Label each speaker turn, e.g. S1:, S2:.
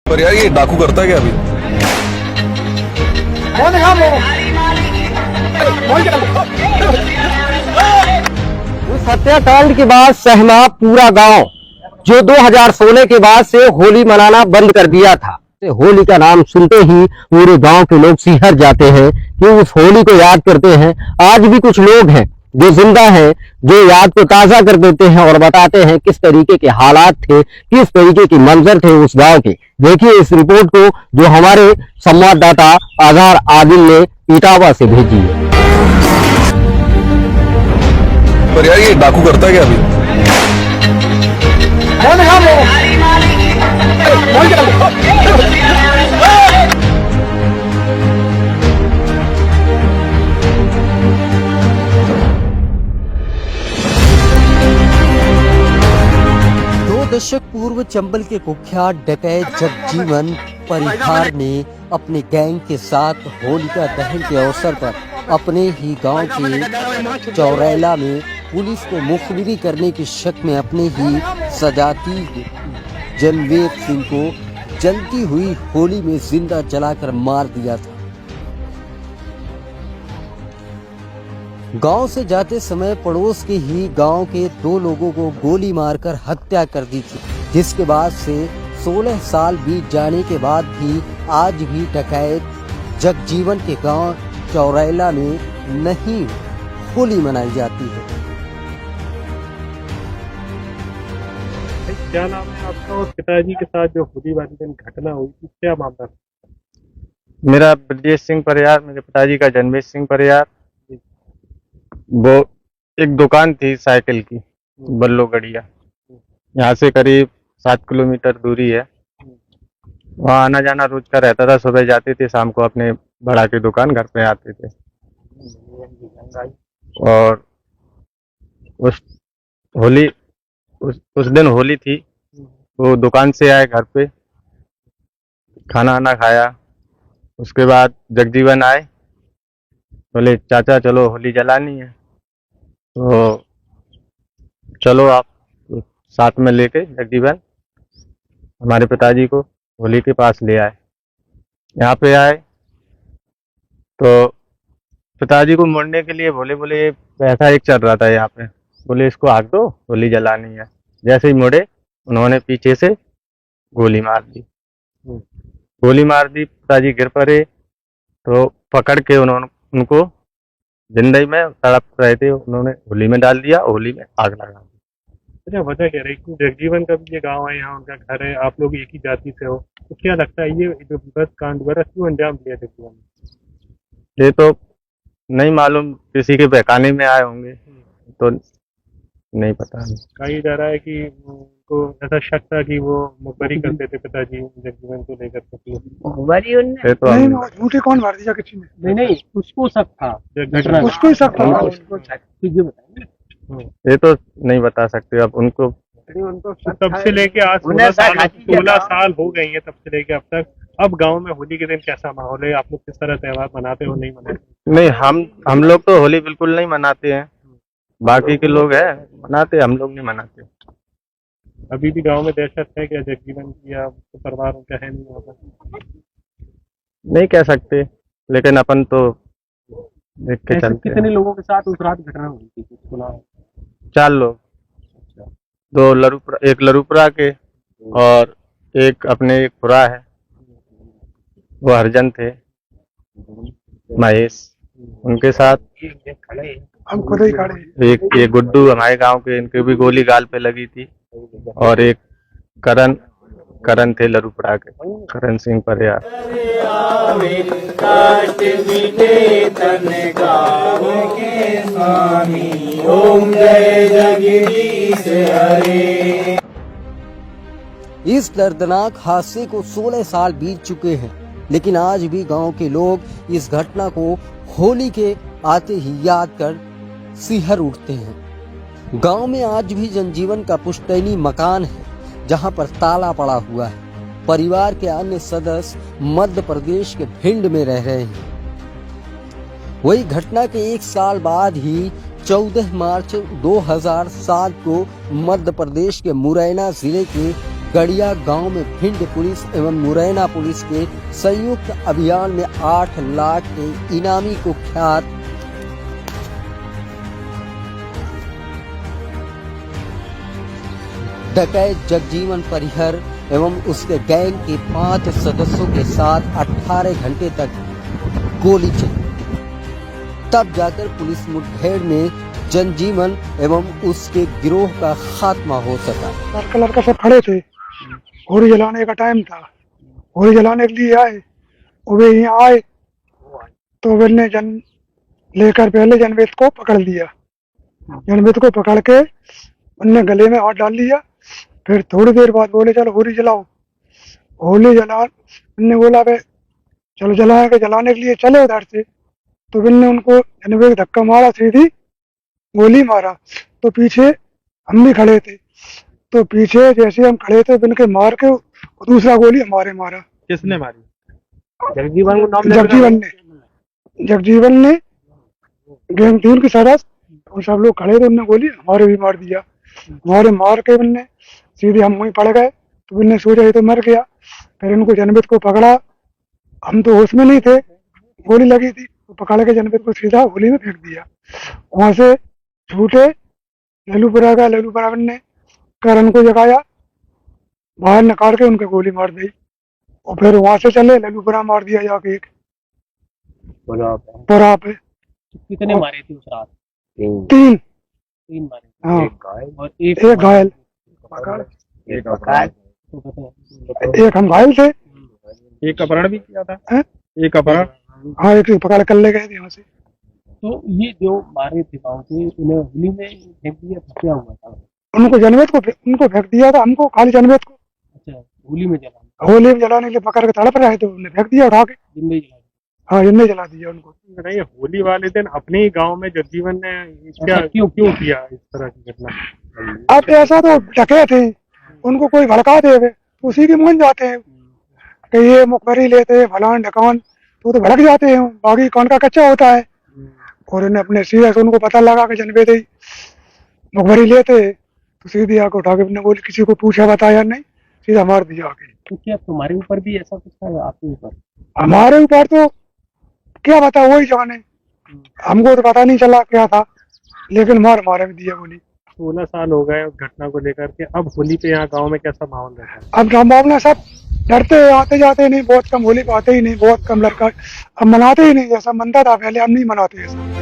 S1: पर यार ये डाकू करता है क्या अभी?
S2: उस हत्याकांड के बाद सहमा पूरा गांव, जो 2016 के बाद से होली मनाना बंद कर दिया था। होली का नाम सुनते ही पूरे गांव के लोग सिहर जाते हैं कि उस होली को याद करते हैं। आज भी कुछ लोग हैं जो जिंदा हैं, जो याद को ताजा कर देते हैं और बताते हैं किस तरीके के हालात थे, किस तरीके के मंजर थे उस गांव के। देखिए इस रिपोर्ट को जो हमारे संवाददाता आज़ार आदिल ने इटावा से भेजी है।
S1: पर यार ये डाकू करता है क्या अभी?
S2: दशक पूर्व चंबल के कुख्यात डकैत जगजीवन परिहार ने अपने गैंग के साथ होलिका दहन के अवसर पर अपने ही गांव के चौरैला में पुलिस को मुखबिरी करने के शक में अपने ही सजाती जनवेद सिंह को जलती हुई होली में जिंदा जलाकर मार दिया था। गांव से जाते समय पड़ोस के ही गांव के 2 लोगों को गोली मारकर हत्या कर दी थी, जिसके बाद से 16 साल बीत जाने के बाद भी आज भी डकैत जगजीवन के गांव चौरैला में नहीं होली मनाई जाती है।
S3: क्या नाम है आपका और पिताजी के साथ जो होली वाले दिन घटना हुई थी, क्या मामला था?
S4: मेरा ब्रजेश सिंह परिहार, मेरे पिताजी का जन्मेश सिंह परिहार। वो एक दुकान थी साइकिल की, बल्लो गड़िया, यहाँ से करीब 7 किलोमीटर दूरी है। वहाँ आना जाना रोज का रहता था। सुबह जाते थे, शाम को अपने बड़ा की दुकान घर पे आते थे। और उस दिन होली थी। वो दुकान से आए, घर पे खाना आना खाया। उसके बाद जगजीवन आए, बोले चाचा चलो होली जलानी है। तो चलो आप, साथ में लेके जगजीवन हमारे पिताजी को होली के पास ले आए। यहाँ पे आए तो पिताजी को मोड़ने के लिए बोले ऐसा एक चल रहा था यहाँ पे, बोले इसको आग दो, होली जलानी है। जैसे ही मुड़े, उन्होंने पीछे से गोली मार दी। पिताजी गिर पड़े। तो पकड़ के उनको जिंदगी में तड़प रहे थे, उन्होंने होली में डाल दिया, होली में आग लगा दी।
S3: अच्छा, वजह क्या रही? जगजीवन का भी ये गांव है, यहाँ उनका घर है, आप लोग एक ही जाति से हो, तो क्या लगता है ये जो बस कांड हुआ क्यों अंजाम दिया जगजीवन ने?
S4: ये तो नहीं मालूम, किसी के बहकाने में आए होंगे, तो नहीं पता।
S3: कहा जा रहा है कि उनको ऐसा शक था कि वो मुखबरी करते थे पिताजी जगजीवन को लेकर।
S4: ये तो
S5: झूठे कौन मार दिया किसी ने?
S2: नहीं, उसको शक था,
S5: उसको ही शक था।
S4: ये तो नहीं बता सकते अब उनको।
S3: तब से लेके आज 16 साल हो गई है, तब से लेके अब तक। अब गांव में होली के दिन कैसा माहौल है? आप लोग किस तरह त्योहार मनाते हो, नहीं मनाते?
S4: नहीं, हम लोग तो होली बिल्कुल नहीं मनाते हैं। बाकी के लोग हैं मनाते, हम लोग नहीं मनाते।
S3: अभी भी गांव में दहशत है क्या जगजीवन की, या तो परिवार उनका है नहीं वहाँ पर? नहीं
S4: कह सकते, लेकिन अपन तो देख के चलते।
S3: कितने लोगों के साथ उस रात घटना हुई थी?
S4: 4 लोग, 2 एक लरूपुरा के और एक अपने एक पुरा है, वो हरजन थे, महेश, उनके साथ
S5: हम खुद ही खड़े।
S4: एक ये गुड्डू हमारे गांव के, इनके भी गोली गाल पे लगी थी। और एक करण थे लरूपुरा के, करण सिंह परिहार।
S2: इस दर्दनाक हादसे को 16 साल बीत चुके हैं, लेकिन आज भी गांव के लोग इस घटना को होली के आते ही याद कर सिहर उठते हैं। गांव में आज भी जनजीवन का पुश्तैनी मकान है, जहां पर ताला पड़ा हुआ है। परिवार के अन्य सदस्य मध्य प्रदेश के भिंड में रह रहे हैं। वही घटना के 1 साल बाद ही 14 मार्च 2007 को मध्य प्रदेश के मुरैना जिले के गड़िया गांव में भिंड पुलिस एवं मुरैना पुलिस के संयुक्त अभियान में 8 लाख के इनामी कुख्यात डकैत जगजीवन परिहर एवं उसके गैंग के 5 सदस्यों के साथ 18 घंटे तक गोली चली। तब जाकर पुलिस मुठभेड़ में जनजीवन एवं उसके गिरोह का खात्मा हो सका।
S5: लड़का लड़का सब खड़े थे, होली जलाने का टाइम था, होली जलाने के लिए आए। वे यहाँ आए तो वे जन लेकर पहले जनवेद को पकड़ लिया। जनवेद को पकड़ के उनने गले में हाथ डाल लिया। फिर थोड़ी देर बाद बोले चलो होली जलाओ। होली जला उनने बोला वे चलो जलाने के लिए चले उधर से। तो बिन्ने उनको जनवेद धक्का मारा, सीधी गोली मारा। तो पीछे हम भी खड़े थे, तो पीछे जैसे हम खड़े थे बिन के मार के दूसरा गोली हमारे मारा।
S3: किसने मारी? जगजीवन को नाम
S5: जगजीवन ने गैंग टीम की सदस्य और सब लोग खड़े थे, उनने गोली हमारे भी मार दिया। हमारे मार के बिन्ने सीधे हम वहीं पड़ गए। तो बिन्ने सोचा ये तो मर गया। फिर इनको जनवेद को पकड़ा, हम तो होश में नहीं थे, गोली लगी थी। तो पकड़ के जनवेद को सीधा होली में फेंक दिया। वहां से छूटे लल्लूपुरा का, लल्लूपुरा ने करण को जगाया, बाहर निकाल के उनके गोली मार दी। और फिर वहां से चले लल्लूपुरा मार दिया जाके एक पुरा पे।
S3: कितने मारे थे उस रात?
S5: 3
S3: मारे।
S5: हाँ,
S3: और
S5: एक घायल, एक हम घायल थे।
S3: एक अपहरण भी किया था।
S5: हैं?
S3: एक अपहरण।
S5: हाँ, एक पकड़ कर ले गए थे यहाँ से।
S3: तो ये जो मारे थे गाँव के, उन्हें होली में फेंक दिया था, क्या हुआ था?
S5: उनको जनवेद को उनको फेंक दिया था, हमको खाली जनवेद को।
S3: अच्छा, होली में जला?
S5: होली में जलाने के लिए पकड़ के तड़प रहे थे, उन्हें फेंक दिया उठा के।
S3: जिंदगी जला?
S5: हाँ, जिन्ने जला दिया उनको।
S3: बताइए, होली वाले दिन अपने ही गाँव में जगजीवन ने क्या क्यों किया इस तरह की घटना?
S5: अब ऐसा तो डके थे, उनको कोई भड़का दे तो उसी के मान जाते हैं कि ये मुखबरी लेते हैं फलान ढकान, तो भड़क जाते हैं। बाकी कौन का कच्चा होता है। और उन्हें अपने सीधे से उनको पता लगा कि जनवेद ही मुखबरी लेते, तो सीधे आके उठा के अपने बोले, किसी को पूछा बताया नहीं, सीधा मार दिया आके।
S3: तो क्या तुम्हारे ऊपर भी ऐसा कुछ था? आपके ऊपर?
S5: हमारे ऊपर तो क्या बता, वही जाने, हमको तो पता नहीं चला क्या था, लेकिन मारे भी दिया गोली।
S3: 16 साल हो गए उस घटना को लेकर के। अब होली पे यहाँ गांव में कैसा माहौल रहता है?
S5: अब मामला सब डरते आते जाते नहीं, बहुत कम होली पाते ही नहीं, बहुत कम लड़का अब मनाते ही नहीं। जैसा मनता था पहले, हम नहीं मनाते ऐसा।